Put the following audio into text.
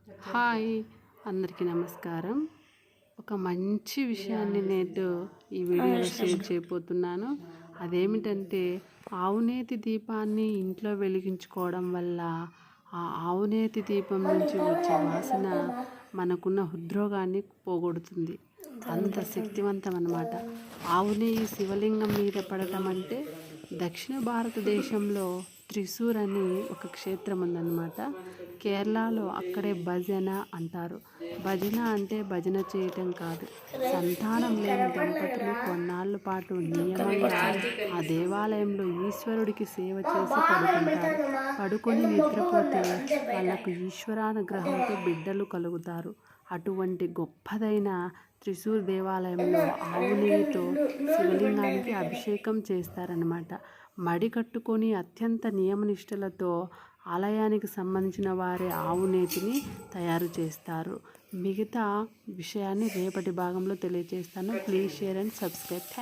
Hi, అందరికీ నమస్కారం. ఒక మంచి విషయాన్ని నేడు ఈ వీడియోలో షేర్ చేయబోతున్నాను. అదేమిటంటే, ఆవునేతి దీపాన్ని ఇంట్లో వెలిగించుకోవడం వల్ల ఆ ఆవునేతి దీపం నుంచి వచ్చే వాసన మనకున్న హృద్రోగాన్ని పోగొడుతుంది. అంత శక్తివంతం అన్నమాట. ఆవు నెయ్యి శివలింగం మీద పడటం అంటే, దక్షిణ భారతదేశంలో త్రిశూర్ అని ఒక క్షేత్రం ఉందన్నమాట. కేరళలో అక్కడే భజన అంటారు. భజన అంటే భజన చేయటం కాదు, సంతానం లేని దంపతులు కొన్నాళ్ళ పాటు నియమంగా ఆ దేవాలయంలో ఈశ్వరుడికి సేవ చేసి పడుకుంటారు. పడుకొని నిద్రపోతే వాళ్ళకు ఈశ్వరానుగ్రహంతో బిడ్డలు కలుగుతారు. అటువంటి గొప్పదైన త్రిశూర్ దేవాలయంలో ఆవు నెయ్యితో శివలింగానికి అభిషేకం చేస్తారన్నమాట. మడి కట్టుకొని అత్యంత నియమనిష్టలతో ఆలయానికి సంబంధించిన వారే ఆవు నేతిని తయారు చేస్తారు. మిగతా విషయాన్ని రేపటి భాగంలో తెలియజేస్తాను. Please share and subscribe. Thank